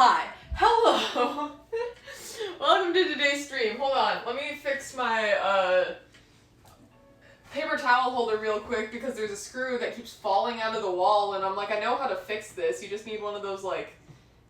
Hi. Hello. Welcome to today's stream. Hold on. Let me fix my paper towel holder real quick because there's a screw that keeps falling out of the wall and I'm like, I know how to fix this. You just need one of those like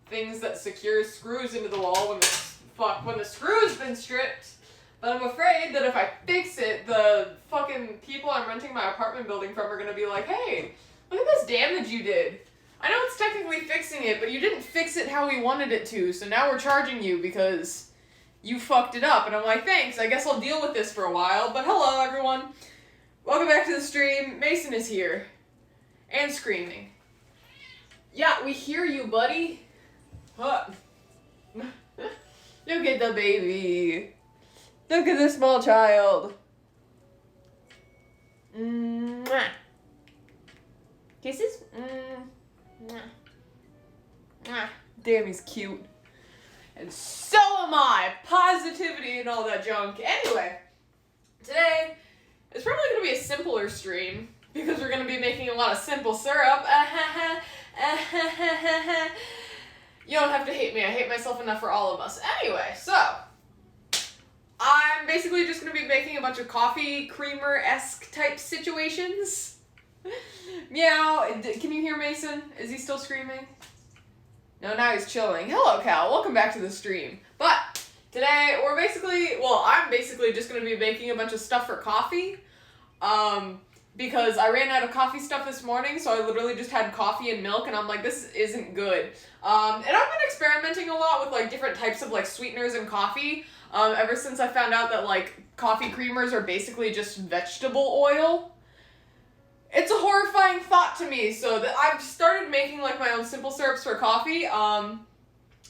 things that secures screws into the wall when the screw's been stripped. But I'm afraid that if I fix it, the fucking people I'm renting my apartment building from are gonna be like, hey, look at this damage you did. I know it's technically fixing it, but you didn't fix it how we wanted it to, so now we're charging you because you fucked it up. And I'm like, thanks, I guess I'll deal with this for a while. But hello, everyone. Welcome back to the stream. Mason is here. And screaming. Yeah, we hear you, buddy. What? Look at the baby. Look at the small child. Mwah. Kisses? Mwah. Mwah. Damn, he's cute. And so am I. Positivity and all that junk. Anyway, today it's probably going to be a simpler stream because we're going to be making a lot of simple syrup. You don't have to hate me. I hate myself enough for all of us. Anyway, so I'm basically just going to be making a bunch of coffee creamer-esque type situations. Meow. Can you hear Mason? Is he still screaming? No, now he's chilling. Hello, Cal. Welcome back to the stream. But today, I'm basically just going to be making a bunch of stuff for coffee. Because I ran out of coffee stuff this morning, so I literally just had coffee and milk, and I'm like, this isn't good. And I've been experimenting a lot with, like, different types of, like, sweeteners in coffee, ever since I found out that, like, coffee creamers are basically just vegetable oil. It's a horrifying thought to me, so that I've started making, like, my own simple syrups for coffee, and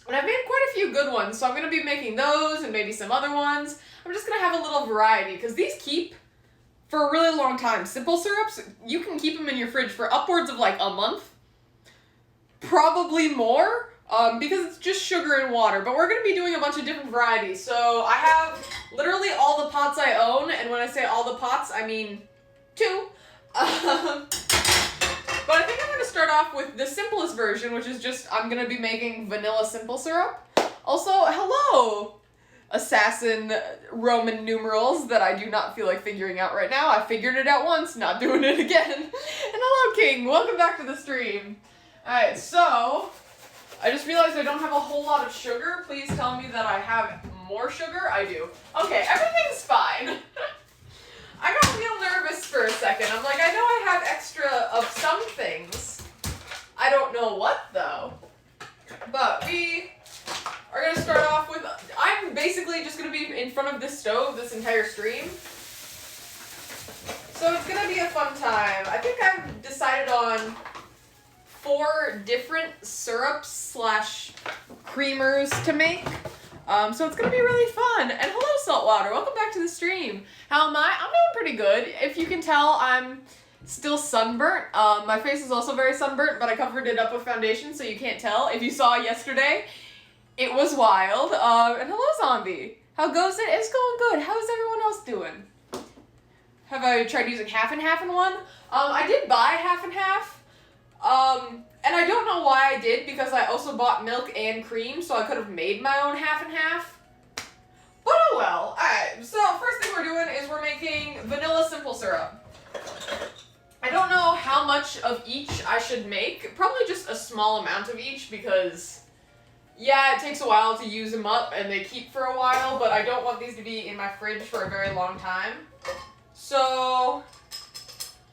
I've made quite a few good ones, so I'm gonna be making those, and maybe some other ones. I'm just gonna have a little variety, because these keep for a really long time. Simple syrups, you can keep them in your fridge for upwards of like a month. Probably more, because it's just sugar and water. But we're going to be doing a bunch of different varieties. So I have literally all the pots I own. And when I say all the pots, I mean 2. But I think I'm going to start off with the simplest version, which is just I'm going to be making vanilla simple syrup. Also, hello! Assassin Roman numerals that I do not feel like figuring out right now. I figured it out once, not doing it again. And hello, King. Welcome back to the stream. Alright, so I just realized I don't have a whole lot of sugar. Please tell me that I have more sugar. I do. Okay, everything's fine. I got real nervous for a second. I'm like, I know I have extra of some things. I don't know what, though. But we are going to start off with, I'm basically just going to be in front of this stove this entire stream. So it's going to be a fun time. I think I've decided on 4 different syrups / creamers to make. So it's going to be really fun. And hello, Saltwater. Welcome back to the stream. How am I? I'm doing pretty good. If you can tell, I'm still sunburnt. My face is also very sunburnt, but I covered it up with foundation so you can't tell. If you saw yesterday, it was wild. And hello, Zombie. How goes it? It's going good. How's everyone else doing? Have I tried using half and half in one? I did buy half and half. And I don't know why I did, because I also bought milk and cream, so I could have made my own half and half. But oh well. Alright, so first thing we're doing is we're making vanilla simple syrup. I don't know how much of each I should make. Probably just a small amount of each, because yeah, it takes a while to use them up, and they keep for a while, but I don't want these to be in my fridge for a very long time. So,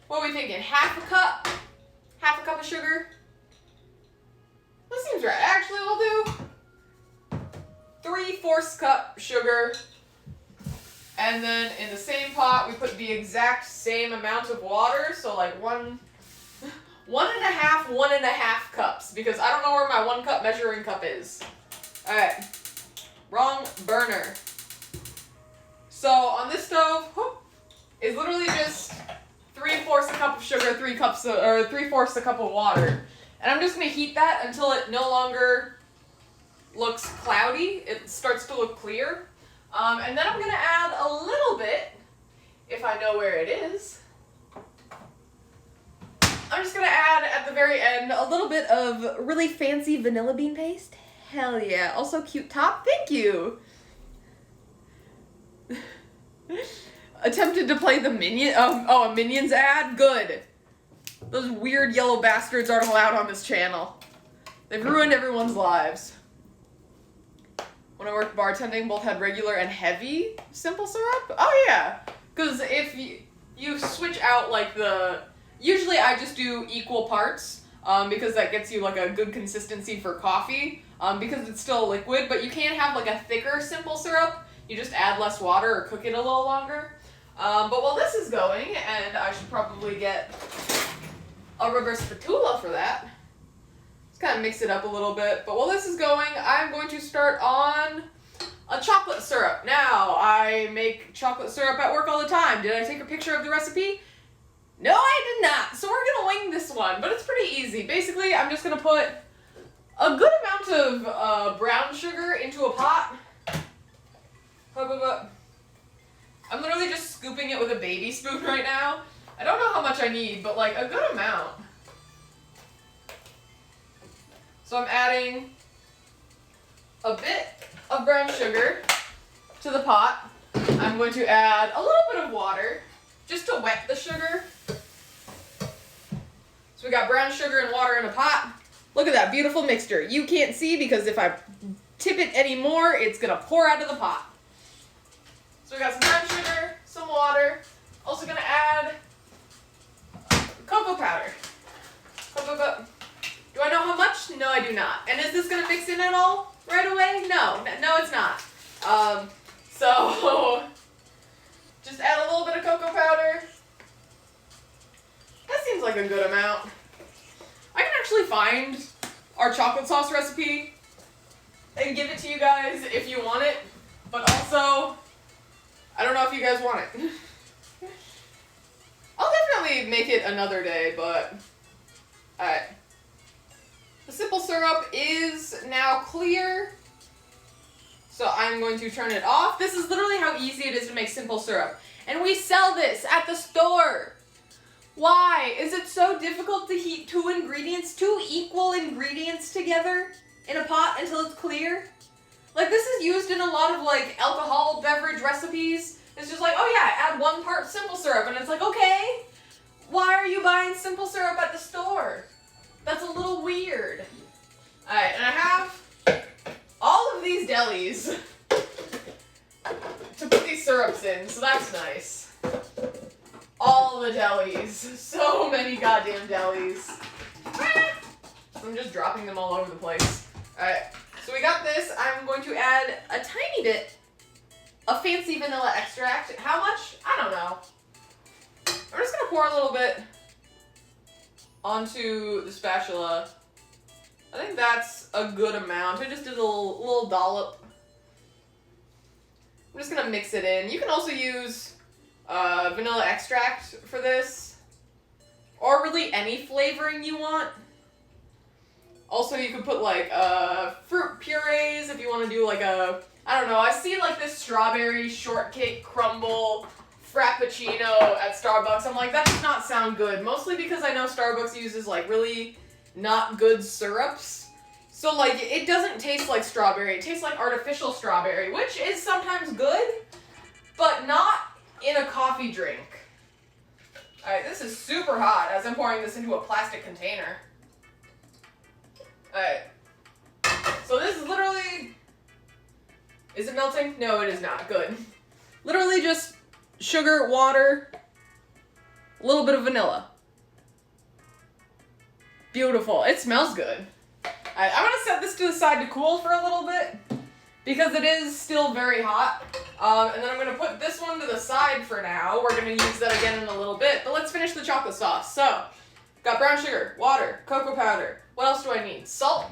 what are we thinking? Half a cup? Half a cup of sugar? That seems right. Actually, we'll do 3/4 cup sugar. And then in the same pot, we put the exact same amount of water. So like one and a half cups, because I don't know where my 1 cup measuring cup is. Alright. Wrong burner. So on this stove, is literally just 3/4 a cup of sugar, 3/4 a cup of water. And I'm just going to heat that until it no longer looks cloudy. It starts to look clear. And then I'm going to add a little bit, if I know where it is. I'm just going to add at the very end a little bit of really fancy vanilla bean paste. Hell yeah. Also cute top. Thank you. Attempted to play the a Minions ad? Good. Those weird yellow bastards aren't allowed on this channel. They've ruined everyone's lives. When I worked bartending, both had regular and heavy simple syrup? Oh yeah. Because if you switch out like usually I just do equal parts, because that gets you like a good consistency for coffee, because it's still liquid, but you can't have like a thicker simple syrup. You just add less water or cook it a little longer. But while this is going, and I should probably get a rubber spatula for that. Let's kind of mix it up a little bit. But while this is going, I'm going to start on a chocolate syrup. Now, I make chocolate syrup at work all the time. Did I take a picture of the recipe? No, I did not. So we're going to wing this one, but it's pretty easy. Basically, I'm just going to put a good amount of brown sugar into a pot. I'm literally just scooping it with a baby spoon right now. I don't know how much I need, but like a good amount. So I'm adding a bit of brown sugar to the pot. I'm going to add a little bit of water just to wet the sugar. So we got brown sugar and water in a pot. Look at that beautiful mixture. You can't see because if I tip it anymore, it's gonna pour out of the pot. So we got some brown sugar, some water. Also gonna add cocoa powder. Do I know how much? No, I do not. And is this gonna mix in at all right away? No, it's not. So just add a little bit of cocoa powder. That seems like a good amount. I can actually find our chocolate sauce recipe and give it to you guys if you want it, but also I don't know if you guys want it. I'll definitely make it another day, but alright. The simple syrup is now clear, so I'm going to turn it off. This is literally how easy it is to make simple syrup, and we sell this at the store. Why? Is it so difficult to heat two equal ingredients together in a pot until it's clear? Like, this is used in a lot of, like, alcohol beverage recipes. It's just like, oh yeah, add 1 part simple syrup. And it's like, okay, why are you buying simple syrup at the store? That's a little weird. Alright, and I have all of these delis to put these syrups in, so that's nice. All the delis. So many goddamn delis. I'm just dropping them all over the place. Alright. So we got this. I'm going to add a tiny bit of fancy vanilla extract. How much? I don't know. I'm just going to pour a little bit onto the spatula. I think that's a good amount. I just did a little dollop. I'm just going to mix it in. You can also use vanilla extract for this, or really any flavoring you want. Also, you could put like fruit purees if you want to do like I don't know, I see like this strawberry shortcake crumble frappuccino at Starbucks. I'm like, that does not sound good. Mostly because I know Starbucks uses like really not good syrups. So like, it doesn't taste like strawberry. It tastes like artificial strawberry, which is sometimes good, but not in a coffee drink. Alright, this is super hot as I'm pouring this into a plastic container. Alright. So this is literally... Is it melting? No, it is not. Good. Literally just sugar, water, a little bit of vanilla. Beautiful. It smells good. Alright, I'm going to set this to the side to cool for a little bit because it is still very hot. And then I'm going to put this one to the side for now. We're going to use that again in a little bit. But let's finish the chocolate sauce. So, got brown sugar, water, cocoa powder. What else do I need? Salt.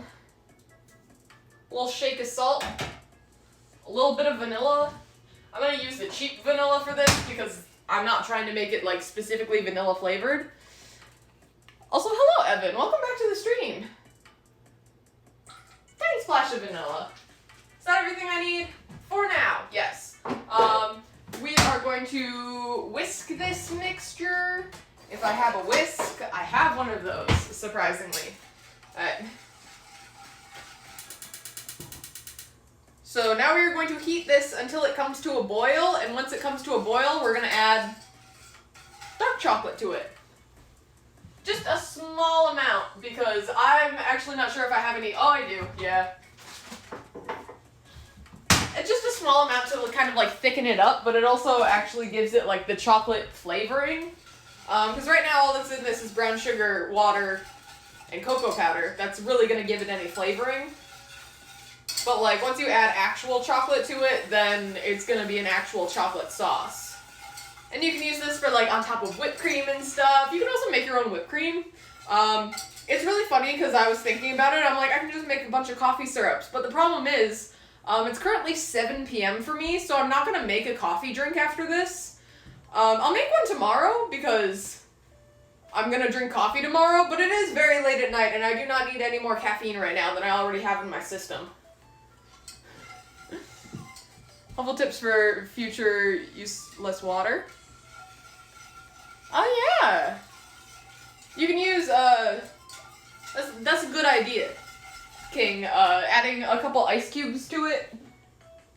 A little shake of salt. A little bit of vanilla. I'm going to use the cheap vanilla for this because I'm not trying to make it like specifically vanilla flavored. Also, hello Evan. Welcome back to the stream. Tiny splash of vanilla. Is that everything I need? For now, yes. We are going to whisk this mixture. If I have a whisk, I have one of those, surprisingly. Alright. So now we are going to heat this until it comes to a boil, and once it comes to a boil, we're going to add dark chocolate to it. Just a small amount, because I'm actually not sure if I have any. Oh, I do, yeah. It's just a small amount to kind of like thicken it up, but it also actually gives it like the chocolate flavoring. Because right now all that's in this is brown sugar, water, and cocoa powder. That's really going to give it any flavoring. But like once you add actual chocolate to it, then it's going to be an actual chocolate sauce. And you can use this for like on top of whipped cream and stuff. You can also make your own whipped cream. It's really funny because I was thinking about it. I'm like, I can just make a bunch of coffee syrups. But the problem is, it's currently 7 p.m. for me, so I'm not going to make a coffee drink after this. I'll make one tomorrow because I'm going to drink coffee tomorrow, but it is very late at night and I do not need any more caffeine right now than I already have in my system. Helpful tips for future use less water. Oh yeah! You can use, that's a good idea, King. Adding a couple ice cubes to it.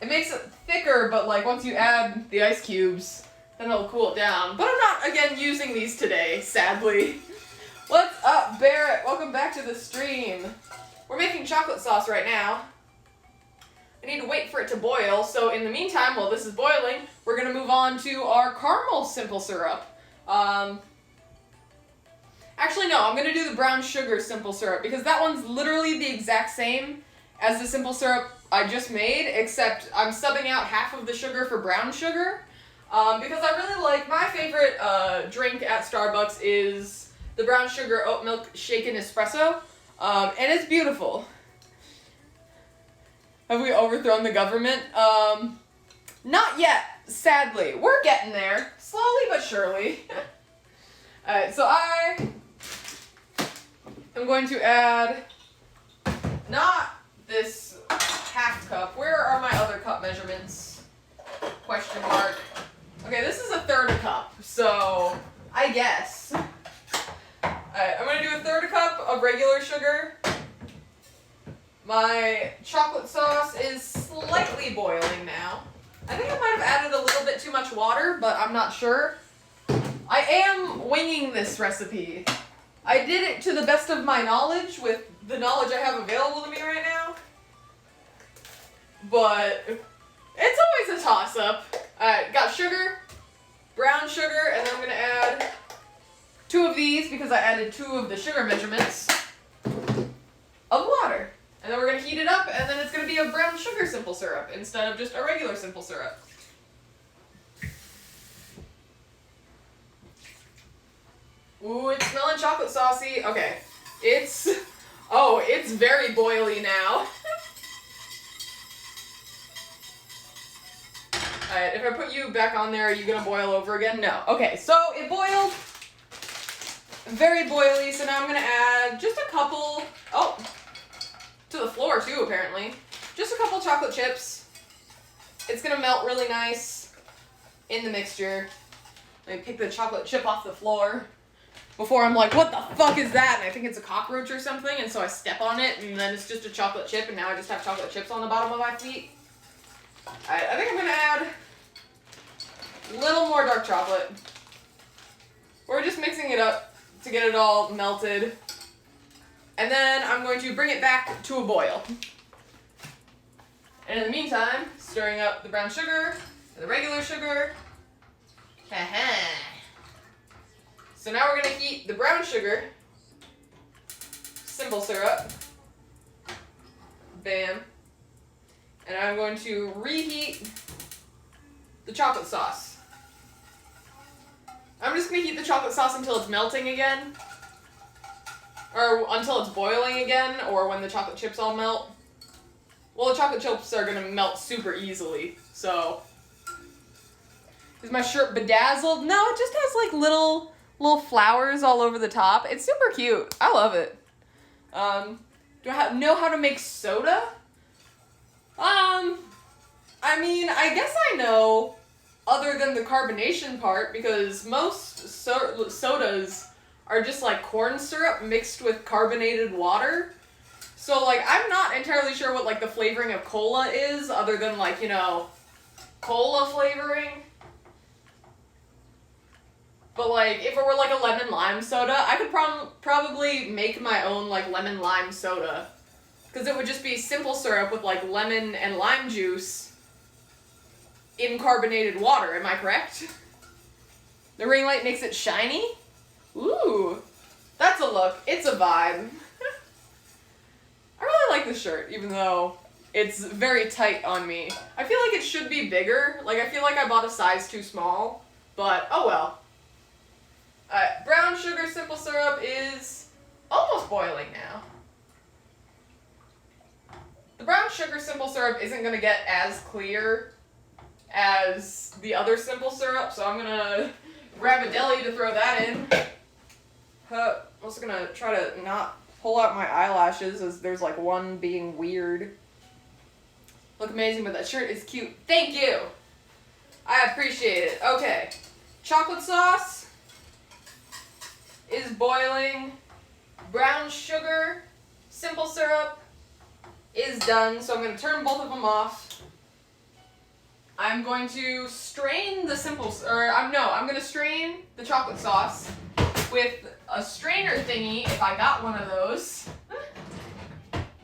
It makes it thicker, but like once you add the ice cubes, then it'll cool it down. But I'm not, again, using these today, sadly. What's up, Barrett? Welcome back to the stream. We're making chocolate sauce right now. I need to wait for it to boil, so in the meantime, while this is boiling, we're gonna move on to our caramel simple syrup. Actually, no, I'm gonna do the brown sugar simple syrup because that one's literally the exact same as the simple syrup I just made, except I'm subbing out half of the sugar for brown sugar. Because I really like, my favorite drink at Starbucks is the brown sugar oat milk shaken espresso, and it's beautiful. Have we overthrown the government? Not yet, sadly. We're getting there, slowly but surely. Alright, so I am going to add, not this half cup. Where are my other cup measurements? Question mark. Okay, this is a third a cup, so I guess. Alright, I'm going to do a third a cup of regular sugar. My chocolate sauce is slightly boiling now. I think I might have added a little bit too much water, but I'm not sure. I am winging this recipe. I did it to the best of my knowledge with the knowledge I have available to me right now. But it's always a toss-up. Alright, got sugar, brown sugar, and then I'm going to add 2 of these because I added 2 of the sugar measurements of water. And then we're going to heat it up, and then it's going to be a brown sugar simple syrup instead of just a regular simple syrup. Ooh, it's smelling chocolate saucy. Okay, it's very boily now. Alright, if I put you back on there, are you going to boil over again? No. Okay, so it boiled. Very boily, so now I'm going to add just a couple, to the floor too, apparently. Just a couple chocolate chips. It's going to melt really nice in the mixture. Let me pick the chocolate chip off the floor before I'm like, what the fuck is that? And I think it's a cockroach or something, and so I step on it, and then it's just a chocolate chip, and now I just have chocolate chips on the bottom of my feet. Alright, I think I'm going to add a little more dark chocolate. We're just mixing it up to get it all melted. And then I'm going to bring it back to a boil. And in the meantime, stirring up the brown sugar and the regular sugar. So now we're going to heat the brown sugar, simple syrup. Bam. And I'm going to reheat the chocolate sauce. I'm just going to heat the chocolate sauce until it's melting again. Or until it's boiling again, or when the chocolate chips all melt. Well, the chocolate chips are going to melt super easily, so. Is my shirt bedazzled? No, it just has like little flowers all over the top. It's super cute. I love it. Do I know how to make soda? I mean, I guess I know, other than the carbonation part, because most sodas are just like corn syrup mixed with carbonated water. So, like, I'm not entirely sure what, like, the flavoring of cola is, other than, like, you know, cola flavoring. But, like, if it were, like, a lemon lime soda, I could probably make my own, like, lemon lime soda. Because it would just be simple syrup with, like, lemon and lime juice in carbonated water, am I correct? The ring light makes it shiny? Ooh, that's a look. It's a vibe. I really like this shirt, even though it's very tight on me. I feel like it should be bigger. Like, I feel like I bought a size too small, but oh well. Brown sugar simple syrup is almost boiling now. The brown sugar simple syrup isn't going to get as clear as the other simple syrup, so I'm going to grab a deli to throw that in. I'm also going to try to not pull out my eyelashes, as there's like one being weird. Look amazing, but that shirt is cute. Thank you! I appreciate it. Okay. Chocolate sauce is boiling. Brown sugar simple syrup is done, so I'm going to turn both of them off. I'm going to strain the I'm going to strain the chocolate sauce with a strainer thingy, if I got one of those.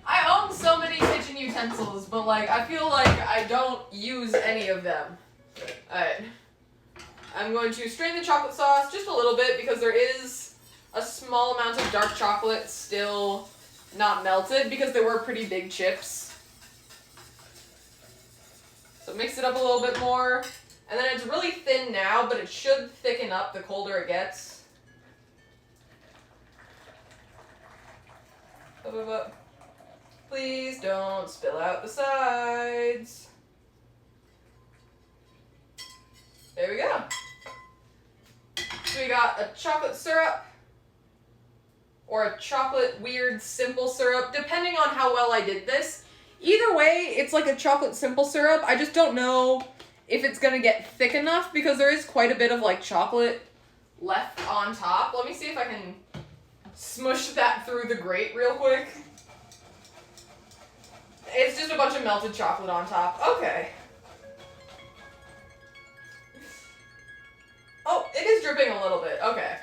I own so many kitchen utensils, but like, I feel like I don't use any of them. Alright. I'm going to strain the chocolate sauce just a little bit, because there is a small amount of dark chocolate still not melted, because they were pretty big chips. So mix it up a little bit more. And then it's really thin now, but it should thicken up the colder it gets. Please don't spill out the sides. There we go. So we got a chocolate syrup, or a chocolate weird simple syrup, depending on how well I did this. Either way, it's like a chocolate simple syrup. I just don't know if it's gonna get thick enough, because there is quite a bit of like chocolate left on top. Let me see if I can smush that through the grate real quick. It's just a bunch of melted chocolate on top. Okay. Oh, it is dripping a little bit. Okay.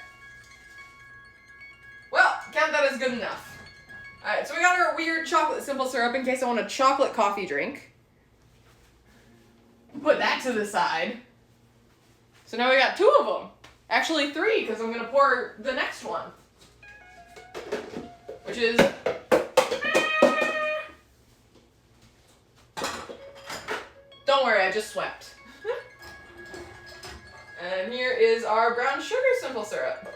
Well, count that as good enough. Alright, so we got our weird chocolate simple syrup in case I want a chocolate coffee drink. Put that to the side. So now we got 2 of them. Actually 3, because I'm going to pour the next one. Which is... Don't worry, I just swept. And here is our brown sugar simple syrup.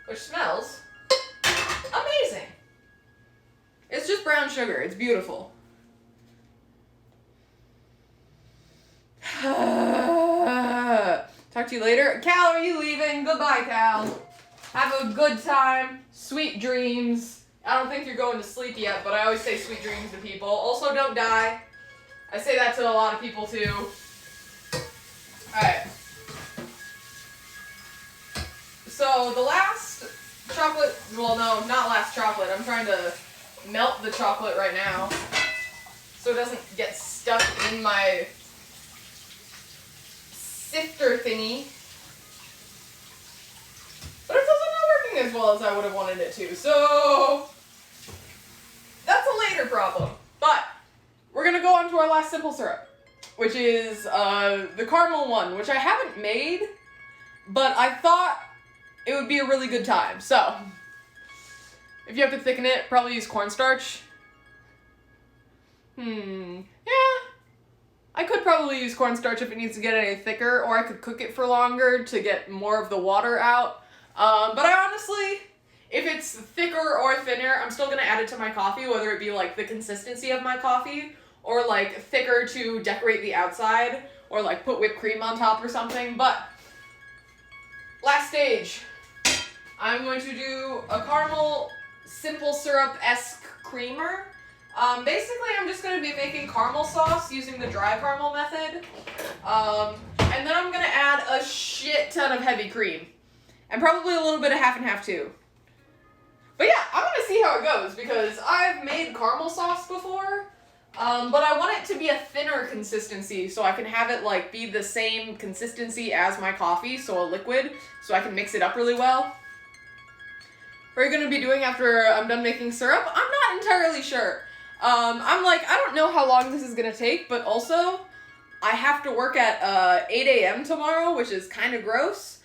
Which smells amazing. It's just brown sugar. It's beautiful. Talk to you later. Cal, are you leaving? Goodbye, Cal. Have a good time. Sweet dreams. I don't think you're going to sleep yet, but I always say sweet dreams to people. Also, don't die. I say that to a lot of people, too. Alright. So, the last chocolate... Well, no, not last chocolate. I'm trying to melt the chocolate right now, so it doesn't get stuck in my sifter thingy. But it's also not working as well as I would have wanted it to, so... That's a later problem. But we're going to go on to our last simple syrup, which is the caramel one, which I haven't made, but I thought it would be a really good time. So, if you have to thicken it, probably use cornstarch. Yeah. I could probably use cornstarch if it needs to get any thicker, or I could cook it for longer to get more of the water out. But I honestly... If it's thicker or thinner, I'm still going to add it to my coffee, whether it be like the consistency of my coffee, or like thicker to decorate the outside, or like put whipped cream on top or something. But last stage, I'm going to do a caramel simple syrup-esque creamer. Basically, I'm just going to be making caramel sauce using the dry caramel method. And then I'm going to add a shit ton of heavy cream. And probably a little bit of half and half too. But yeah, I'm gonna see how it goes because I've made caramel sauce before, but I want it to be a thinner consistency so I can have it like be the same consistency as my coffee, so a liquid, so I can mix it up really well. What are you gonna be doing after I'm done making syrup? I'm not entirely sure. I'm like, I don't know how long this is gonna take, but also I have to work at 8 a.m. tomorrow, which is kind of gross.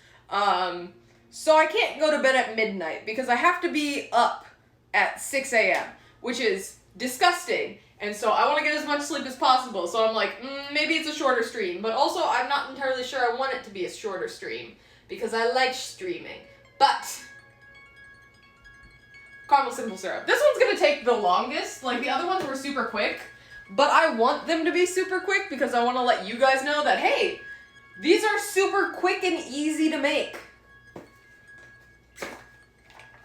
So I can't go to bed at midnight because I have to be up at 6 a.m., which is disgusting. And so I want to get as much sleep as possible. So I'm like, maybe it's a shorter stream. But also, I'm not entirely sure I want it to be a shorter stream because I like streaming. But caramel simple syrup. This one's going to take the longest. Like, the other ones were super quick. But I want them to be super quick because I want to let you guys know that, hey, these are super quick and easy to make.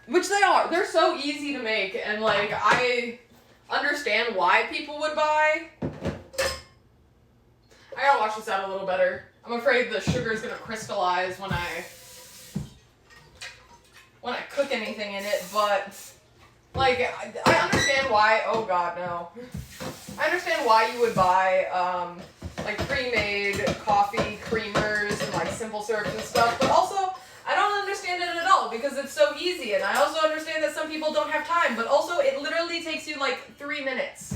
Which they are. They're so easy to make, and like, I understand why people would buy. I gotta wash this out a little better. I'm afraid the sugar is gonna crystallize when I cook anything in it, but like, I understand why, oh god, no. I understand why you would buy, like pre-made coffee creamers and like simple syrups and stuff, but also, I don't understand it at all because it's so easy, and I also understand that some people don't have time, but also it literally takes you like 3 minutes.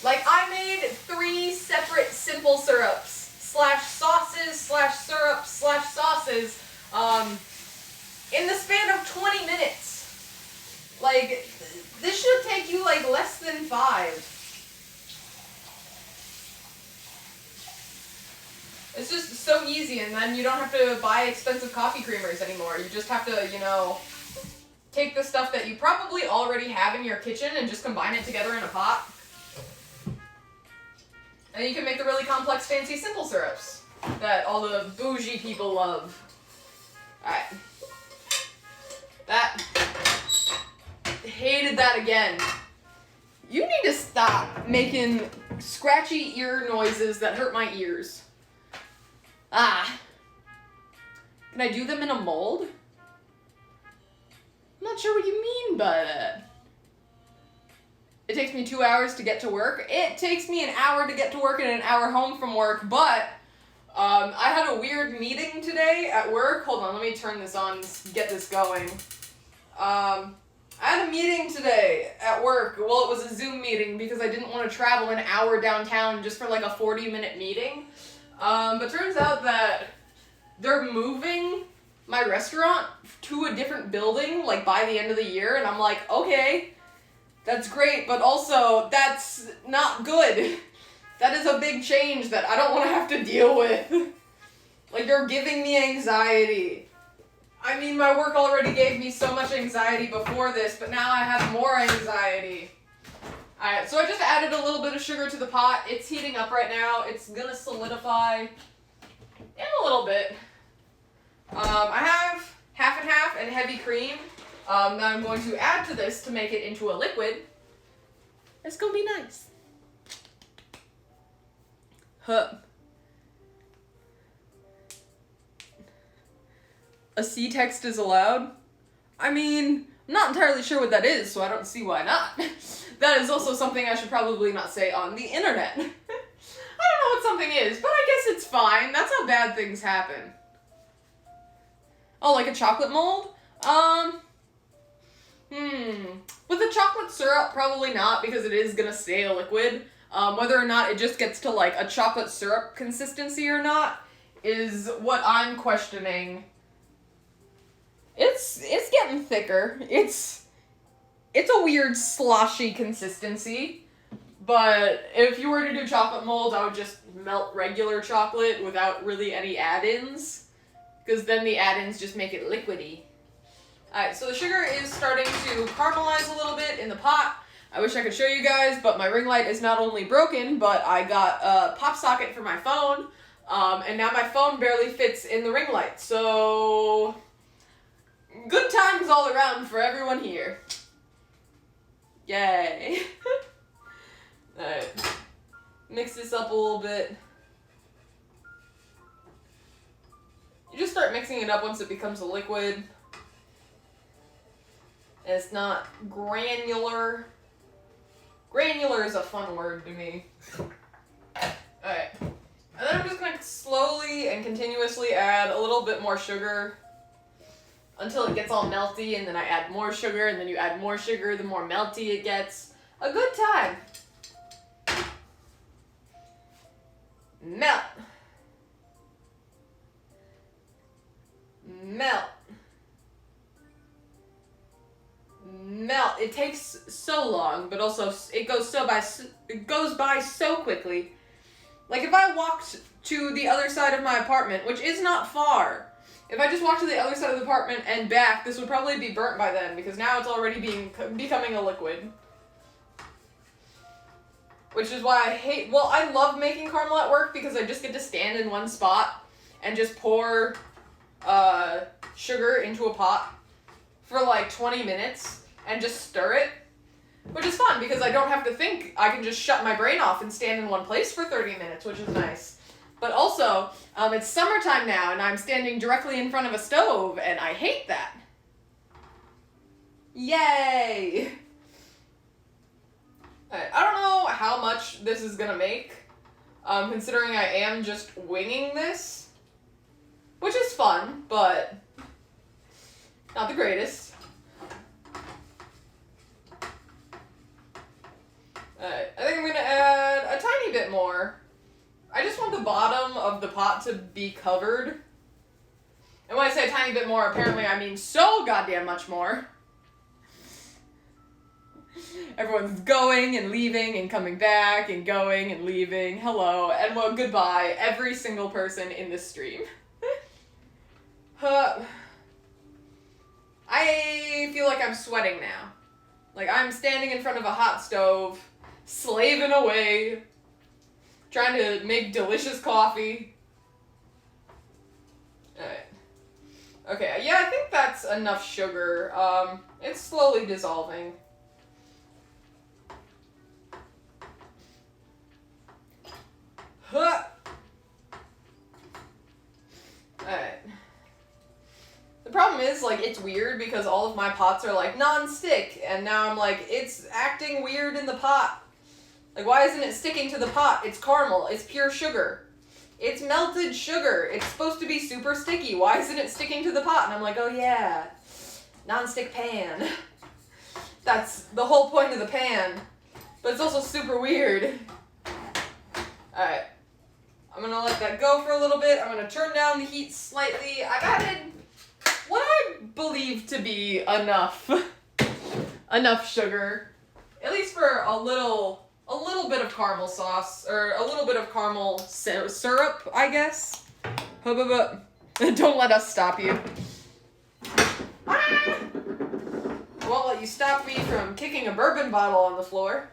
Like, I made 3 separate simple syrups slash sauces slash syrups slash sauces in the span of 20 minutes. Like, this should take you like less than 5. It's just so easy, and then you don't have to buy expensive coffee creamers anymore. You just have to, you know, take the stuff that you probably already have in your kitchen and just combine it together in a pot. And you can make the really complex, fancy, simple syrups that all the bougie people love. Alright. That. Hated that again. You need to stop making scratchy ear noises that hurt my ears. Ah. Can I do them in a mold? I'm not sure what you mean by that. It takes me 2 hours to get to work. It takes me an hour to get to work and an hour home from work, but I had a weird meeting today at work. Hold on, let me turn this on and get this going. I had a meeting today at work. Well, it was a Zoom meeting because I didn't want to travel an hour downtown just for like a 40-minute meeting. But turns out that they're moving my restaurant to a different building, like, by the end of the year, and I'm like, okay, that's great, but also, that's not good. That is a big change that I don't want to have to deal with. Like, you're giving me anxiety. I mean, my work already gave me so much anxiety before this, but now I have more anxiety. Alright, so I just added a little bit of sugar to the pot. It's heating up right now. It's gonna solidify in a little bit. I have half and half and heavy cream that I'm going to add to this to make it into a liquid. It's gonna be nice. Huh. A C text is allowed? I mean, I'm not entirely sure what that is, so I don't see why not. That is also something I should probably not say on the internet. I don't know what something is, but I guess it's fine. That's how bad things happen. Oh, like a chocolate mold? With a chocolate syrup, probably not, because it is gonna stay a liquid. Whether or not it just gets to, like, a chocolate syrup consistency or not is what I'm questioning. It's getting thicker. It's a weird sloshy consistency, but if you were to do chocolate molds, I would just melt regular chocolate without really any add-ins, because then the add-ins just make it liquidy. Alright, so the sugar is starting to caramelize a little bit in the pot. I wish I could show you guys, but my ring light is not only broken, but I got a pop socket for my phone, and now my phone barely fits in the ring light, so good times all around for everyone here. Yay. Alright. Mix this up a little bit. You just start mixing it up once it becomes a liquid. And it's not granular. Granular is a fun word to me. Alright. And then I'm just going to slowly and continuously add a little bit more sugar until it gets all melty, and then I add more sugar, and then you add more sugar, the more melty it gets. A good time. Melt. Melt. Melt. It takes so long, but also it goes by so quickly. Like if I walked to the other side of my apartment, which is not far, if I just walked to the other side of the apartment and back, this would probably be burnt by then, because now it's already becoming a liquid. Which is why I love making caramel at work, because I just get to stand in one spot and just pour sugar into a pot for like 20 minutes and just stir it. Which is fun, because I don't have to think. I can just shut my brain off and stand in one place for 30 minutes, which is nice. But also, it's summertime now, and I'm standing directly in front of a stove, and I hate that. Yay! I don't know how much this is gonna make, considering I am just winging this. Which is fun, but not the greatest. I think I'm gonna add a tiny bit more. I just want the bottom of the pot to be covered. And when I say a tiny bit more, apparently I mean so goddamn much more. Everyone's going and leaving and coming back and going and leaving. Hello, and well, goodbye, every single person in this stream. I feel like I'm sweating now. Like I'm standing in front of a hot stove, slaving away, trying to make delicious coffee. Alright. Okay, yeah, I think that's enough sugar. It's slowly dissolving. Huh. Alright. The problem is, like, it's weird because all of my pots are, like, non-stick, and now I'm like, it's acting weird in the pot. Like, why isn't it sticking to the pot? It's caramel. It's pure sugar. It's melted sugar. It's supposed to be super sticky. Why isn't it sticking to the pot? And I'm like, oh yeah, non-stick pan. That's the whole point of the pan. But it's also super weird. Alright. I'm gonna let that go for a little bit. I'm gonna turn down the heat slightly. I've added what I believe to be enough sugar, at least for a little bit of caramel sauce, or a little bit of caramel syrup, I guess. Don't let us stop you. I won't let you stop me from kicking a bourbon bottle on the floor.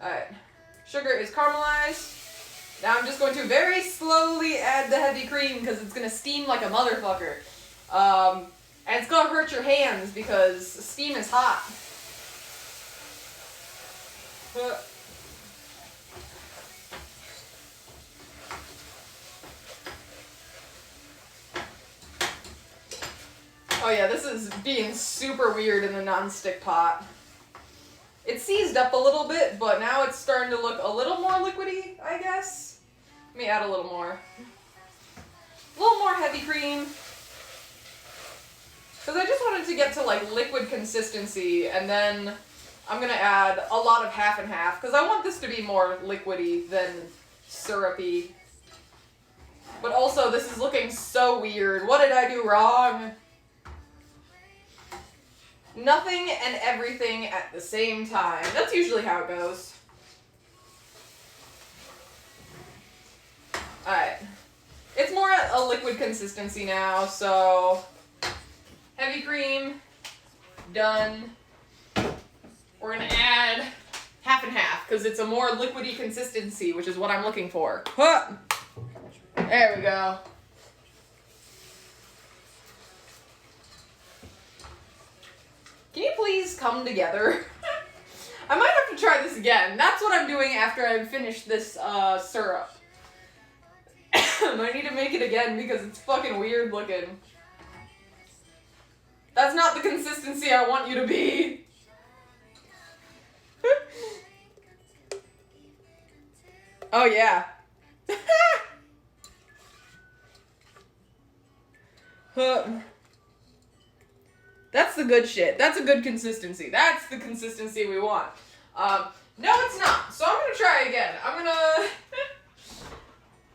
Alright, sugar is caramelized. Now I'm just going to very slowly add the heavy cream because it's going to steam like a motherfucker. And it's going to hurt your hands because steam is hot. Oh yeah, this is being super weird in the non-stick pot. It seized up a little bit, but now it's starting to look a little more liquidy, I guess. Let me add a little more. A little more heavy cream. Because I just wanted to get to like liquid consistency, and then I'm going to add a lot of half and half, because I want this to be more liquidy than syrupy. But also, this is looking so weird. What did I do wrong? Nothing and everything at the same time. That's usually how it goes. Alright. It's more at a liquid consistency now, so heavy cream, done. We're gonna add half and half, because it's a more liquidy consistency, which is what I'm looking for. Huh. There we go. Can you please come together? I might have to try this again. That's what I'm doing after I finish this syrup. I need to make it again because it's fucking weird looking. That's not the consistency I want you to be. Oh, yeah. That's the good shit. That's a good consistency. That's the consistency we want. No, it's not. So I'm gonna try again.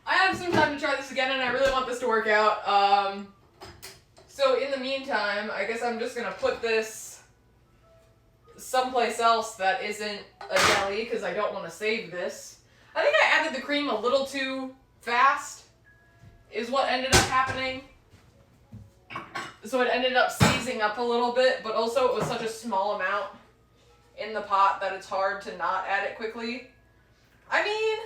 I have some time to try this again, and I really want this to work out. So in the meantime, I guess I'm just gonna put this someplace else that isn't a deli, because I don't want to save this. I think I added the cream a little too fast, is what ended up happening. So it ended up seizing up a little bit, but also it was such a small amount in the pot that it's hard to not add it quickly. I mean,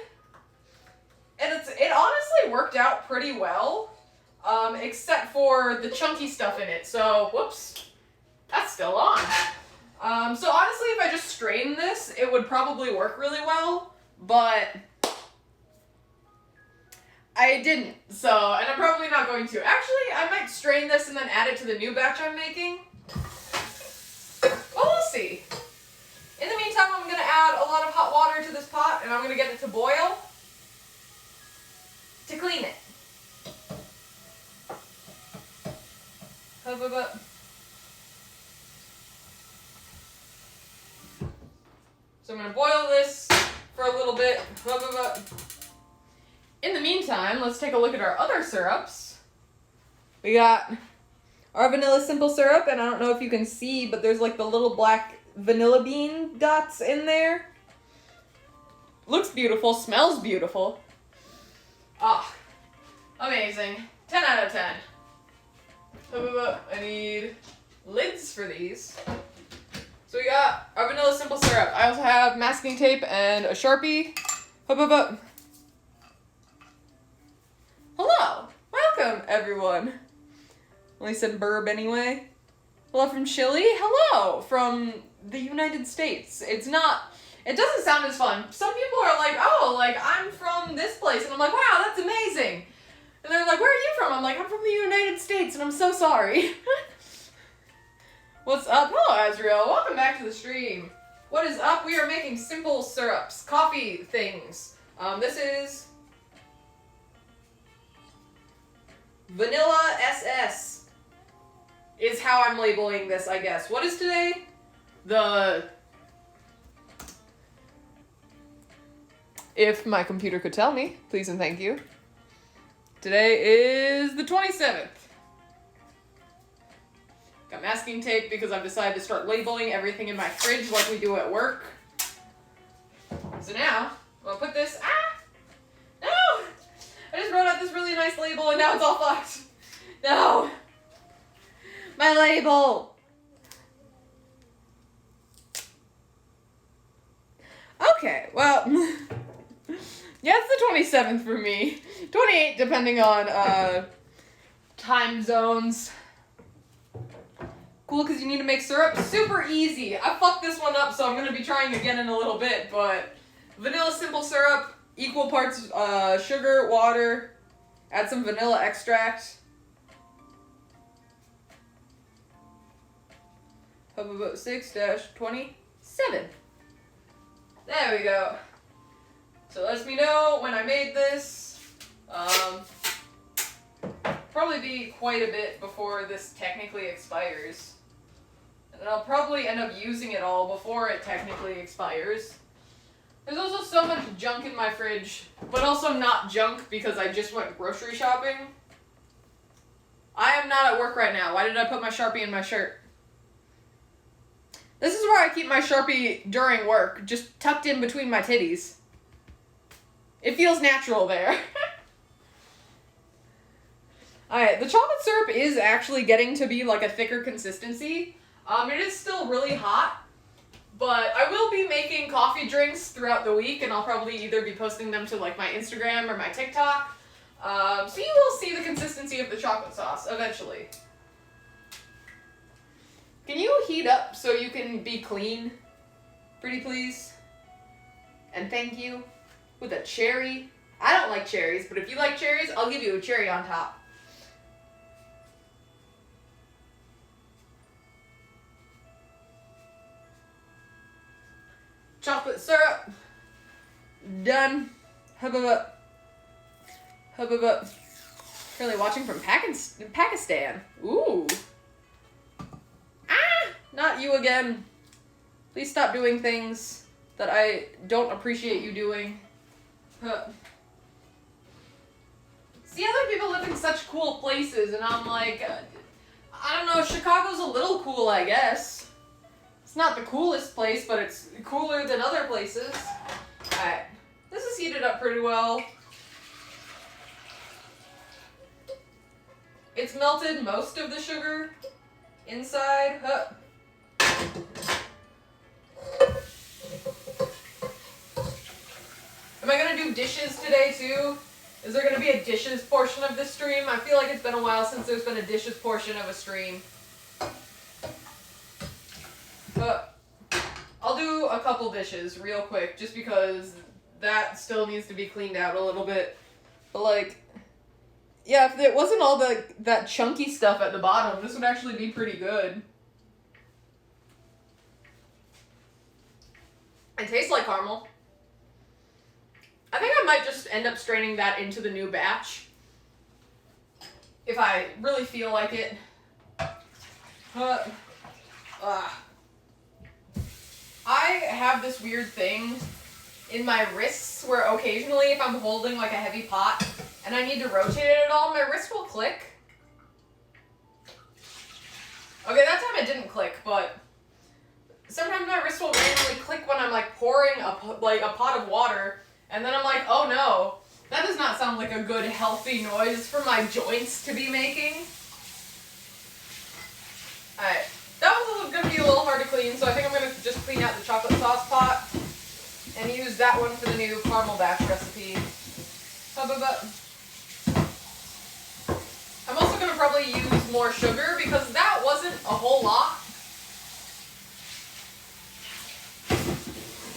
and it honestly worked out pretty well, except for the chunky stuff in it. So, whoops, that's still on. So honestly, if I just strain this, it would probably work really well, but I didn't, and I'm probably not going to. Actually, I might strain this and then add it to the new batch I'm making. Well, we'll see. In the meantime, I'm going to add a lot of hot water to this pot, and I'm going to get it to boil to clean it. So I'm going to boil this for a little bit. In the meantime, let's take a look at our other syrups. We got our vanilla simple syrup, and I don't know if you can see, but there's like the little black vanilla bean dots in there. Looks beautiful, smells beautiful. Ah, amazing. 10 out of 10. I need lids for these. So we got our vanilla simple syrup. I also have masking tape and a Sharpie. Hello, welcome everyone. Only said burb anyway. Hello from Chile. Hello from the United States. It doesn't sound as fun. Some people are like, oh, like I'm from this place. And I'm like, wow, that's amazing. And they're like, where are you from? I'm like, I'm from the United States and I'm so sorry. What's up? Hello, Azriel. Welcome back to the stream. What is up? We are making simple syrups, coffee things. This is Vanilla SS is how I'm labeling this, I guess. What is today? If my computer could tell me, please and thank you. Today is the 27th. Got masking tape because I've decided to start labeling everything in my fridge like we do at work. So now, I'll put this, no! I just wrote out this really nice label and now it's all fucked. No! My label! Okay, well, yeah, it's the 27th for me. 28 depending on, time zones. Cool, because you need to make syrup. Super easy. I fucked this one up, so I'm going to be trying again in a little bit, but vanilla simple syrup, equal parts sugar, water, add some vanilla extract. 6-27. There we go. So it lets me know when I made this. Probably be quite a bit before this technically expires. And I'll probably end up using it all before it technically expires. There's also so much junk in my fridge, but also not junk because I just went grocery shopping. I am not at work right now. Why did I put my Sharpie in my shirt? This is where I keep my Sharpie during work, just tucked in between my titties. It feels natural there. Alright, the chocolate syrup is actually getting to be like a thicker consistency. It is still really hot, but I will be making coffee drinks throughout the week, and I'll probably either be posting them to like my Instagram or my TikTok. So you will see the consistency of the chocolate sauce eventually. Can you heat up so you can be clean? Pretty please. And thank you. With a cherry. I don't like cherries, but if you like cherries, I'll give you a cherry on top. Chocolate syrup. Done. Hubba. Hubba. Really watching from Pakistan. Ooh. Ah! Not you again. Please stop doing things that I don't appreciate you doing. Huh. See, other people live in such cool places, and I'm like, I don't know, Chicago's a little cool, I guess. It's not the coolest place, but it's cooler than other places. Alright, this is heated up pretty well. It's melted most of the sugar inside. Huh. Am I gonna do dishes today too? Is there gonna be a dishes portion of this stream? I feel like it's been a while since there's been a dishes portion of a stream. I'll do a couple dishes real quick, just because that still needs to be cleaned out a little bit. But like, yeah, if it wasn't all that chunky stuff at the bottom, this would actually be pretty good. It tastes like caramel. I think I might just end up straining that into the new batch. If I really feel like it. I have this weird thing in my wrists where occasionally if I'm holding like a heavy pot and I need to rotate it at all, my wrist will click. Okay, that time it didn't click, but sometimes my wrist will randomly click when I'm like pouring a pot of water, and then I'm like, oh no, that does not sound like a good healthy noise for my joints to be making. Alright, that was going to be a little hard to clean, so I think I'm going to just clean out the chocolate sauce pot and use that one for the new caramel batch recipe. I'm also going to probably use more sugar because that wasn't a whole lot.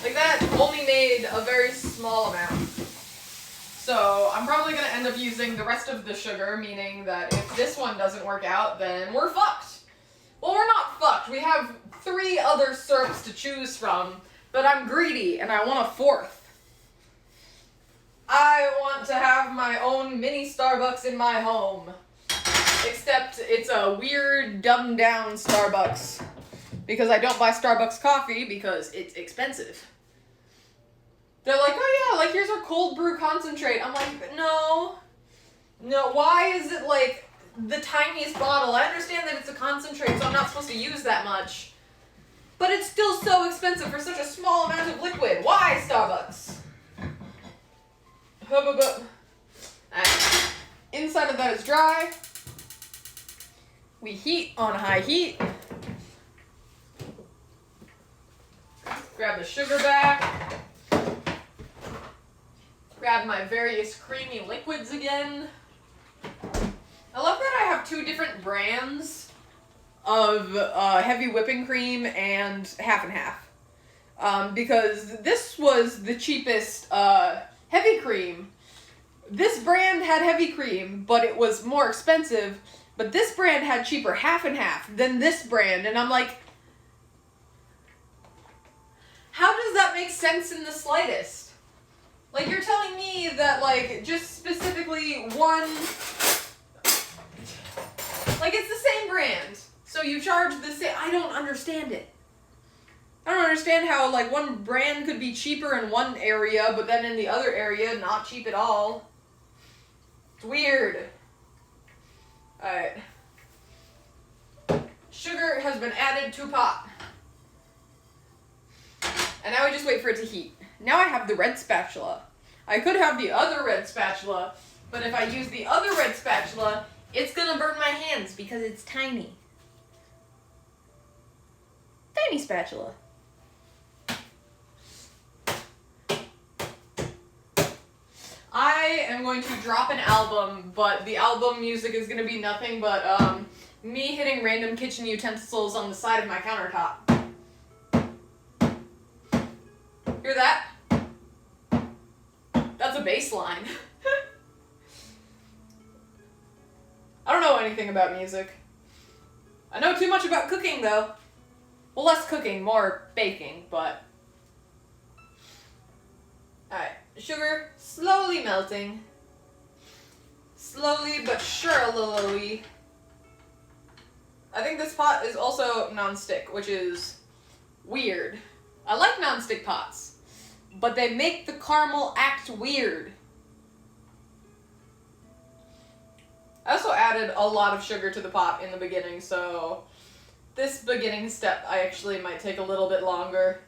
Like that only made a very small amount. So I'm probably going to end up using the rest of the sugar, meaning that if this one doesn't work out, then we're fucked. Well, we're not fucked. We have 3 other syrups to choose from, but I'm greedy and I want a 4th. I want to have my own mini Starbucks in my home. Except it's a weird, dumbed down Starbucks. Because I don't buy Starbucks coffee because it's expensive. They're like, oh yeah, like here's our cold brew concentrate. I'm like, no. No, why is it like the tiniest bottle? I understand that it's a concentrate, so I'm not supposed to use that much. But it's still so expensive for such a small amount of liquid. Why, Starbucks? Inside of that is dry. We heat on high heat. Grab the sugar back. Grab my various creamy liquids again. I love that I have 2 different brands of heavy whipping cream and half and half. Because this was the cheapest heavy cream. This brand had heavy cream, but it was more expensive. But this brand had cheaper half and half than this brand. And I'm like, how does that make sense in the slightest? Like, you're telling me that, like, just specifically one... Like, it's the same brand. So you charge the same... I don't understand it. I don't understand how, like, one brand could be cheaper in one area, but then in the other area, not cheap at all. It's weird. Alright. Sugar has been added to pot. And now we just wait for it to heat. Now I have the red spatula. I could have the other red spatula, but if I use the other red spatula, it's gonna burn my hands because it's tiny. Tiny spatula. I am going to drop an album, but the album music is gonna be nothing but me hitting random kitchen utensils on the side of my countertop. Hear that? That's a bass line. I don't know anything about music. I know too much about cooking, though. Well, less cooking, more baking, but... Alright, sugar slowly melting. Slowly but surely. I think this pot is also non-stick, which is weird. I like non-stick pots, but they make the caramel act weird. I also added a lot of sugar to the pot in the beginning, so this beginning step I actually might take a little bit longer.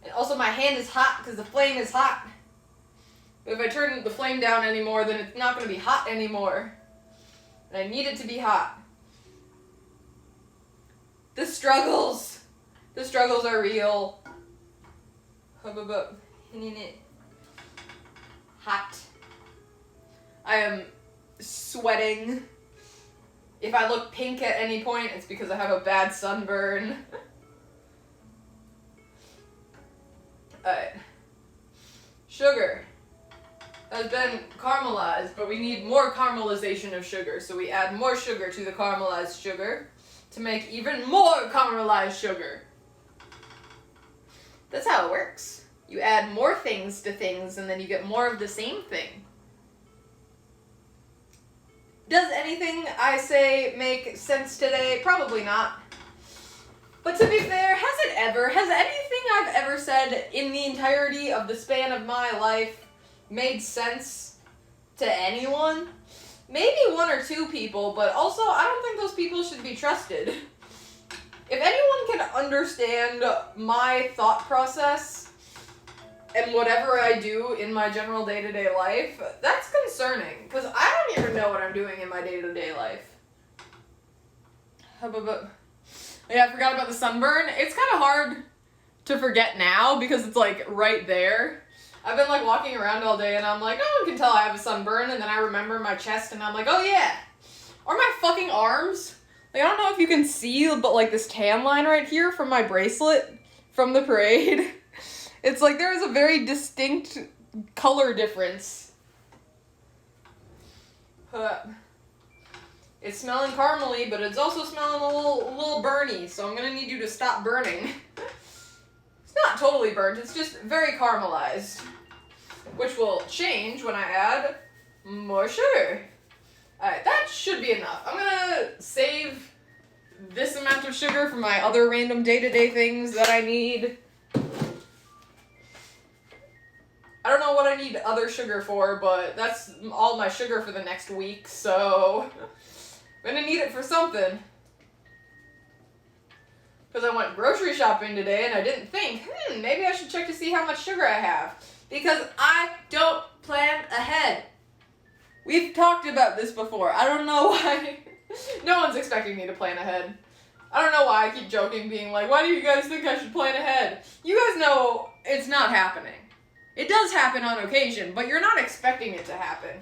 And also my hand is hot because the flame is hot. If I turn the flame down anymore, then it's not going to be hot anymore. And I need it to be hot. The struggles are real. Hot. I am sweating. If I look pink at any point, it's because I have a bad sunburn. Alright. Sugar has been caramelized, but we need more caramelization of sugar, so we add more sugar to the caramelized sugar to make even more caramelized sugar. That's how it works. You add more things to things, and then you get more of the same thing. Does anything I say make sense today? Probably not. But to be fair, has anything I've ever said in the entirety of the span of my life made sense to anyone? Maybe one or two people, but also I don't think those people should be trusted. If anyone can understand my thought process and whatever I do in my general day-to-day life, that's concerning, because I don't even know what I'm doing in my day-to-day life. Yeah, I forgot about the sunburn. It's kind of hard to forget now because it's like right there. I've been like walking around all day and I'm like, no one can tell I have a sunburn, and then I remember my chest and I'm like, oh yeah. Or my fucking arms. Like, I don't know if you can see, but like this tan line right here from my bracelet from the parade. It's like there is a very distinct color difference. It's smelling caramely, but it's also smelling a little burny, so I'm gonna need you to stop burning. It's not totally burnt, it's just very caramelized, which will change when I add more sugar. Alright, that should be enough. I'm gonna save this amount of sugar for my other random day-to-day things that I need. I don't know what I need other sugar for, but that's all my sugar for the next week, so I'm gonna need it for something. Because I went grocery shopping today and I didn't think, maybe I should check to see how much sugar I have. Because I don't plan ahead. We've talked about this before. I don't know why. No one's expecting me to plan ahead. I don't know why I keep joking, being like, why do you guys think I should plan ahead? You guys know it's not happening. It does happen on occasion, but you're not expecting it to happen.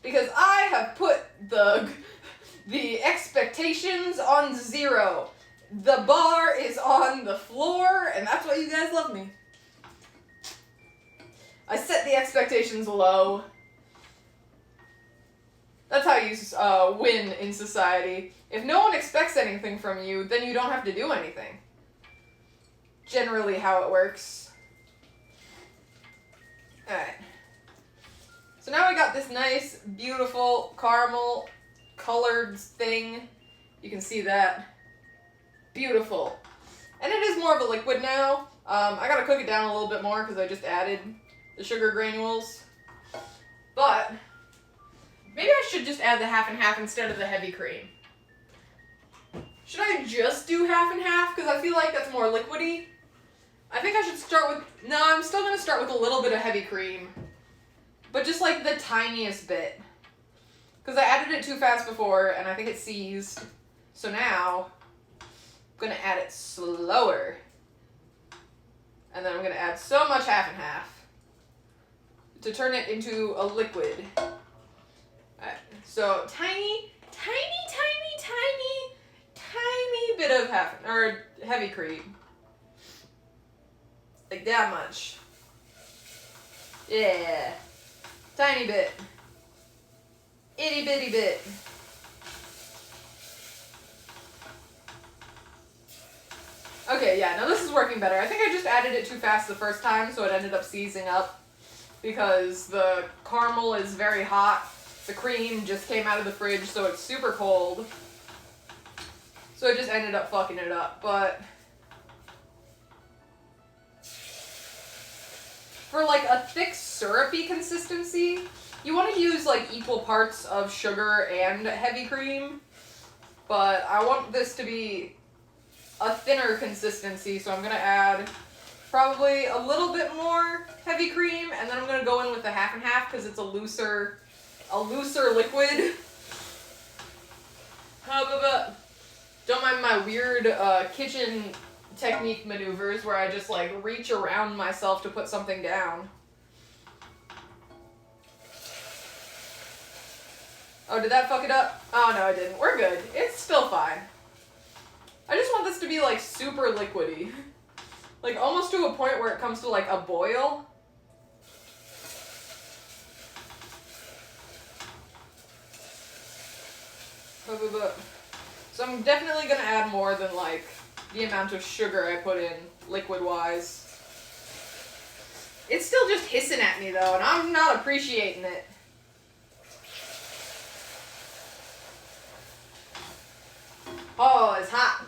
Because I have put the expectations on 0. The bar is on the floor, and that's why you guys love me. I set the expectations low. That's how you win in society. If no one expects anything from you, then you don't have to do anything. Generally how it works. Alright. So now we got this nice, beautiful, caramel colored thing. You can see that. Beautiful. And it is more of a liquid now. I gotta cook it down a little bit more because I just added the sugar granules. But maybe I should just add the half and half instead of the heavy cream. Should I just do half and half? Because I feel like that's more liquidy. I think I should start with... No, I'm still going to start with a little bit of heavy cream. But just like the tiniest bit. Because I added it too fast before and I think it seized. So now I'm going to add it slower. And then I'm going to add so much half and half to turn it into a liquid. Alright, so tiny bit of heavy cream. Like that much. Yeah. Tiny bit. Itty bitty bit. Okay, yeah, no, this is working better. I think I just added it too fast the first time, so it ended up seizing up because the caramel is very hot. The cream just came out of the fridge, so it's super cold. So it just ended up fucking it up, but for like a thick syrupy consistency, you want to use like equal parts of sugar and heavy cream, but I want this to be a thinner consistency, so I'm going to add probably a little bit more heavy cream, and then I'm going to go in with the half and half because it's a looser liquid. Don't mind my weird kitchen technique maneuvers where I just like reach around myself to put something down. Oh, did that fuck it up? Oh, no, it didn't. We're good. It's still fine. I just want this to be like super liquidy. Like almost to a point where it comes to like a boil. So I'm definitely going to add more than like the amount of sugar I put in liquid-wise. It's still just hissing at me though, and I'm not appreciating it. Oh, it's hot.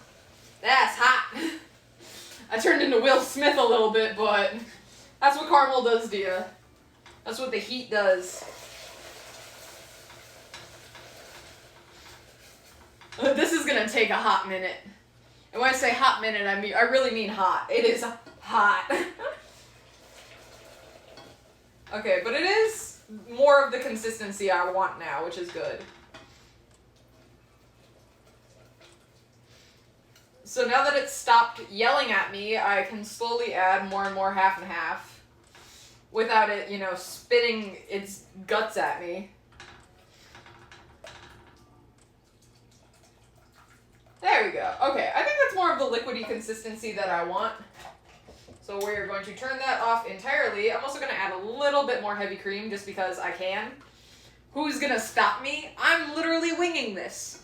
That's hot. I turned into Will Smith a little bit, but that's what caramel does to you. That's what the heat does. This is gonna take a hot minute. And when I say hot minute, I really mean hot. It is hot. Okay, but it is more of the consistency I want now, which is good. So now that it's stopped yelling at me, I can slowly add more and more half and half without it, spitting its guts at me. There we go. Okay, I think that's more of the liquidy consistency that I want. So we're going to turn that off entirely. I'm also going to add a little bit more heavy cream just because I can. Who's going to stop me? I'm literally winging this.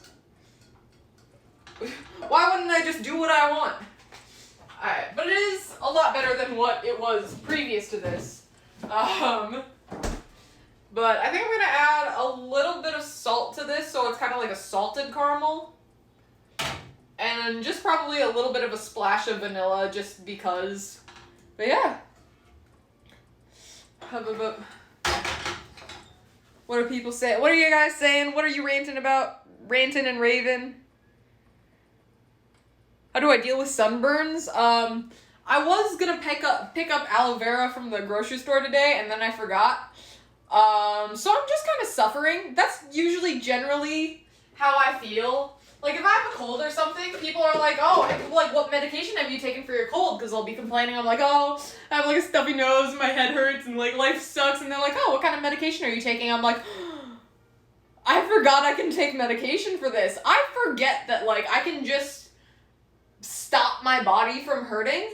Why wouldn't I just do what I want? Alright, but it is a lot better than what it was previous to this. But I think I'm going to add a little bit of salt to this so it's kind of like a salted caramel. And just probably a little bit of a splash of vanilla just because. But yeah. What are people saying? What are you guys saying? What are you ranting about? Ranting and raving? How do I deal with sunburns? I was gonna pick up aloe vera from the grocery store today, and then I forgot. So I'm just kind of suffering. That's usually generally how I feel. Like, if I have a cold or something, people are like, oh, like, what medication have you taken for your cold? Because I'll be complaining. I'm like, oh, I have, like, a stuffy nose, and my head hurts, and, like, life sucks. And they're like, oh, what kind of medication are you taking? I'm like, I forgot I can take medication for this. I forget that, like, I can just stop my body from hurting.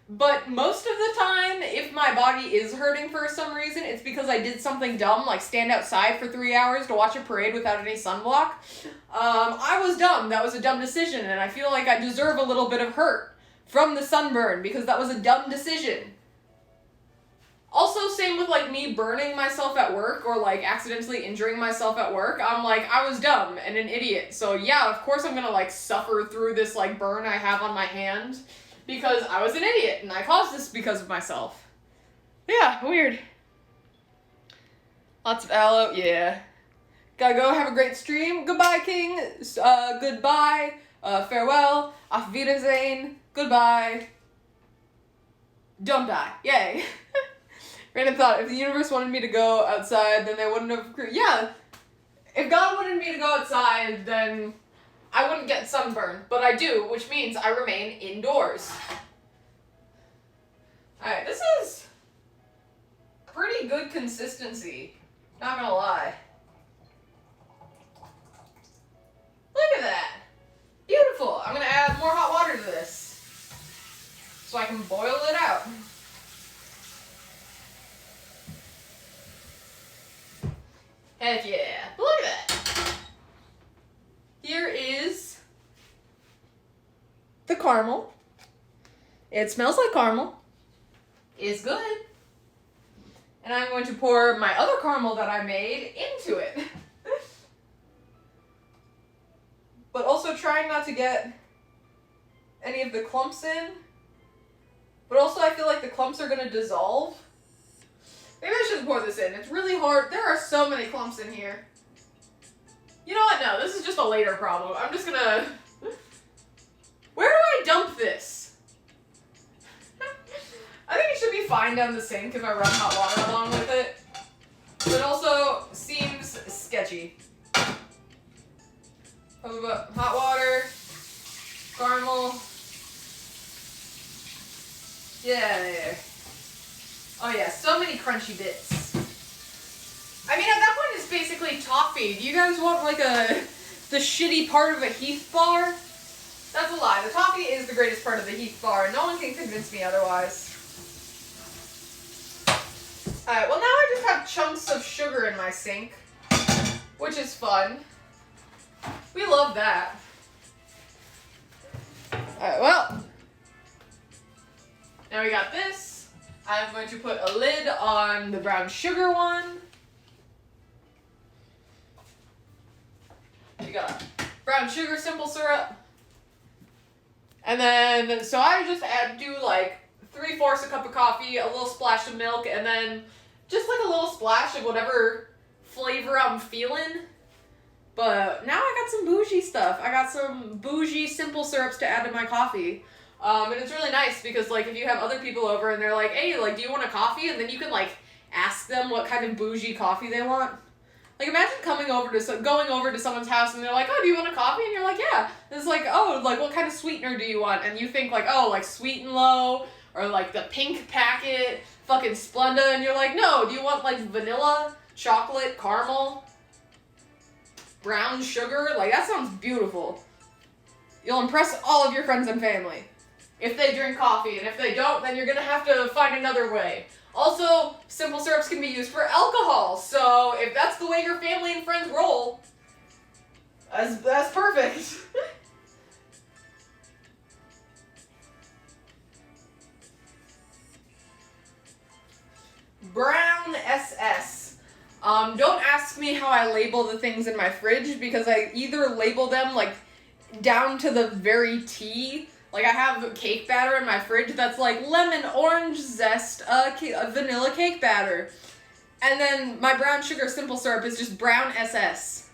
But most of the time, if my body is hurting for some reason, it's because I did something dumb, like stand outside for 3 hours to watch a parade without any sunblock. I was dumb. That was a dumb decision, and I feel like I deserve a little bit of hurt from the sunburn because that was a dumb decision. Also, same with, like, me burning myself at work or, like, accidentally injuring myself at work. I'm like, I was dumb and an idiot. So, yeah, of course I'm gonna, like, suffer through this, like, burn I have on my hand. Because I was an idiot, and I caused this because of myself. Yeah, weird. Lots of aloe, yeah. Gotta go, have a great stream. Goodbye, King. Goodbye. Farewell. Auf Wiedersehen. Goodbye. Don't die. Yay. Random thought, if the universe wanted me to go outside, then they wouldn't have... Yeah. If God wanted me to go outside, then... I wouldn't get sunburned, but I do, which means I remain indoors. Alright, this is pretty good consistency. Not gonna lie. Look at that. Beautiful. I'm gonna add more hot water to this so I can boil it out. Heck yeah. But look at that. Here is the caramel. It smells like caramel. It's good. And I'm going to pour my other caramel that I made into it. But also trying not to get any of the clumps in. But also I feel like the clumps are going to dissolve. Maybe I shouldn't pour this in. It's really hard. There are so many clumps in here. You know what? No, this is just a later problem. I'm just going to... Where do I dump this? I think it should be fine down the sink if I run hot water along with it. But it also seems sketchy. Hot water, caramel. Yeah. Oh yeah, so many crunchy bits. I mean, at that point it's basically toffee. Do you guys want like the shitty part of a Heath bar? That's a lie. The toffee is the greatest part of the Heath bar, and no one can convince me otherwise. Alright, well now I just have chunks of sugar in my sink, which is fun. We love that. Alright, well, now we got this. I'm going to put a lid on the brown sugar one. We got brown sugar simple syrup. And then, so I just do like 3/4 a cup of coffee, a little splash of milk, and then just like a little splash of whatever flavor I'm feeling. But now I got some bougie stuff. I got some bougie simple syrups to add to my coffee. And it's really nice because like if you have other people over and they're like, hey, like, do you want a coffee? And then you can like ask them what kind of bougie coffee they want. Like imagine going over to someone's house and they're like, oh, do you want a coffee? And you're like, yeah. And it's like, oh, like what kind of sweetener do you want? And you think like, oh, like Sweet and Low or like the pink packet, fucking Splenda. And you're like, no, do you want like vanilla, chocolate, caramel, brown sugar? Like that sounds beautiful. You'll impress all of your friends and family if they drink coffee. And if they don't, then you're gonna have to find another way. Also, simple syrups can be used for alcohol, so if that's the way your family and friends roll, that's perfect. Brown SS. Don't ask me how I label the things in my fridge, because I either label them, like, down to the very T. Like, I have cake batter in my fridge that's like lemon, orange zest, vanilla cake batter. And then my brown sugar simple syrup is just brown SS.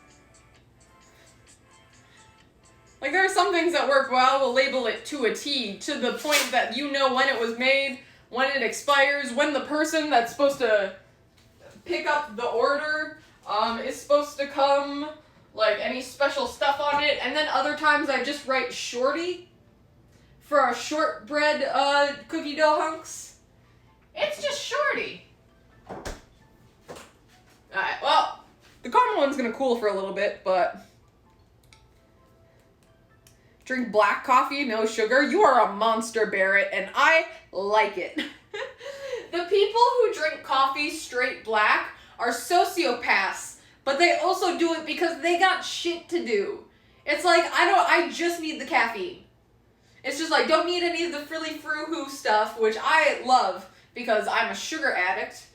Like, there are some things that work well. We'll label it to a T, to the point that you know when it was made, when it expires, when the person that's supposed to pick up the order is supposed to come, like any special stuff on it. And then other times I just write shorty for our shortbread cookie dough hunks. It's just shorty. Alright, well, the caramel one's gonna cool for a little bit, but drink black coffee, no sugar. You are a monster, Barrett, and I like it. The people who drink coffee straight black are sociopaths, but they also do it because they got shit to do. It's like, I just need the caffeine. It's just like, don't need any of the frilly frou-hoo stuff, which I love because I'm a sugar addict.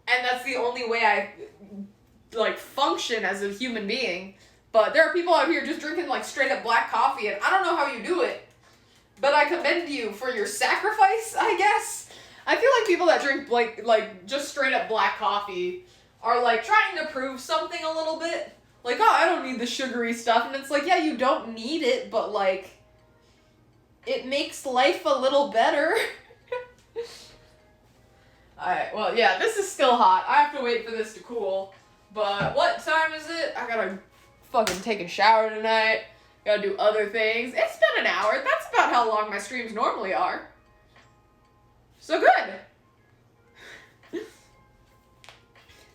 And that's the only way I, like, function as a human being. But there are people out here just drinking, like, straight up black coffee, and I don't know how you do it. But I commend you for your sacrifice, I guess. I feel like people that drink, like just straight up black coffee are, like, trying to prove something a little bit. Like, oh, I don't need the sugary stuff. And it's like, yeah, you don't need it, but, like, it makes life a little better. Alright, well, yeah, this is still hot. I have to wait for this to cool. But what time is it? I gotta fucking take a shower tonight. Gotta do other things. It's been an hour. That's about how long my streams normally are. So good.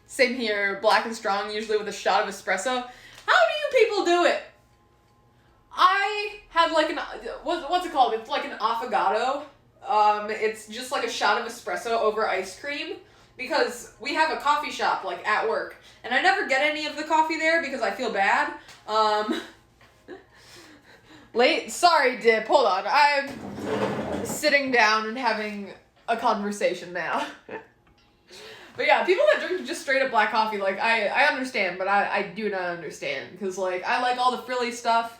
Same here, black and strong, usually with a shot of espresso. How do you people do it? I have like what's it called? It's like an affogato. It's just like a shot of espresso over ice cream, because we have a coffee shop like at work, and I never get any of the coffee there because I feel bad. Sorry, Dip. Hold on. I'm sitting down and having a conversation now. But yeah, people that drink just straight up black coffee, like, I understand, but I do not understand. Because, like, I like all the frilly stuff.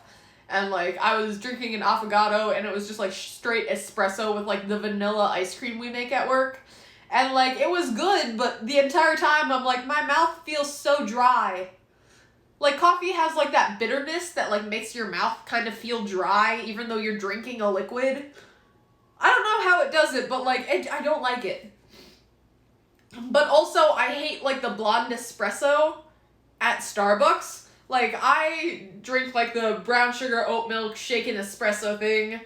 And, like, I was drinking an affogato, and it was just, like, straight espresso with, like, the vanilla ice cream we make at work. And, like, it was good, but the entire time, I'm like, my mouth feels so dry. Like, coffee has, like, that bitterness that, like, makes your mouth kind of feel dry, even though you're drinking a liquid. I don't know how it does it, but, like, I don't like it. But also, I hate, like, the blonde espresso at Starbucks. Like, I drink, like, the brown sugar oat milk shaken espresso thing.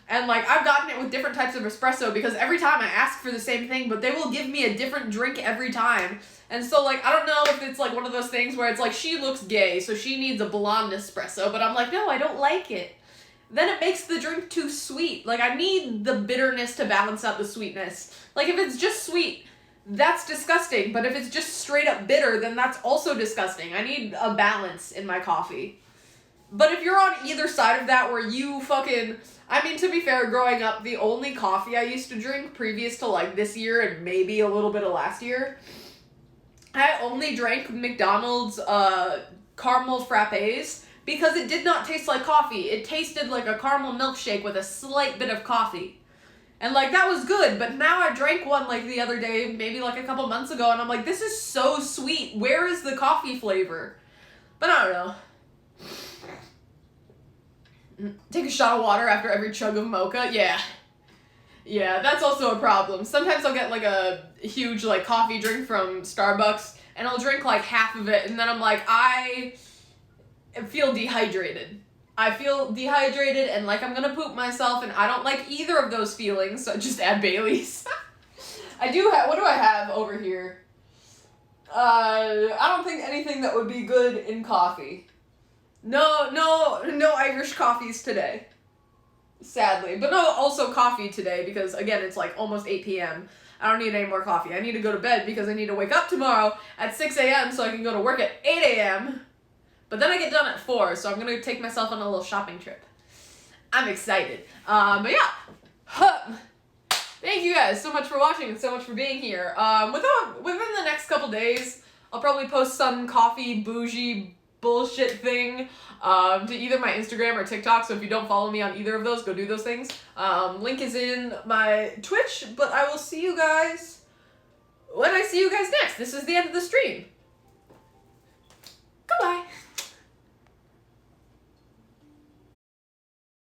And, like, I've gotten it with different types of espresso because every time I ask for the same thing, but they will give me a different drink every time. And so, like, I don't know if it's, like, one of those things where it's, like, she looks gay, so she needs a blonde espresso. But I'm like, no, I don't like it. Then it makes the drink too sweet. Like, I need the bitterness to balance out the sweetness. Like, if it's just sweet, that's disgusting. But if it's just straight up bitter, then that's also disgusting. I need a balance in my coffee. But if you're on either side of that where you fucking... I mean, to be fair, growing up, the only coffee I used to drink previous to, like, this year and maybe a little bit of last year, I only drank McDonald's caramel frappes because it did not taste like coffee. It tasted like a caramel milkshake with a slight bit of coffee. And, like, that was good, but now I drank one, like, the other day, maybe, like, a couple months ago, and I'm like, this is so sweet. Where is the coffee flavor? But I don't know. Take a shot of water after every chug of mocha? Yeah. Yeah, that's also a problem. Sometimes I'll get, like, a huge, like, coffee drink from Starbucks, and I'll drink, like, half of it, and then I'm like, I feel dehydrated. I feel dehydrated and like I'm gonna poop myself, and I don't like either of those feelings, so I just add Bailey's. I do have, what do I have over here? I don't think anything that would be good in coffee. No Irish coffees today. Sadly. But no, also coffee today because, again, it's like almost 8 p.m. I don't need any more coffee. I need to go to bed because I need to wake up tomorrow at 6 a.m. so I can go to work at 8 a.m. But then I get done at 4, so I'm going to take myself on a little shopping trip. I'm excited. But yeah. Thank you guys so much for watching and so much for being here. Within the next couple days, I'll probably post some coffee bougie bullshit thing to either my Instagram or TikTok, so if you don't follow me on either of those, go do those things. Link is in my Twitch, but I will see you guys when I see you guys next. This is the end of the stream. Goodbye.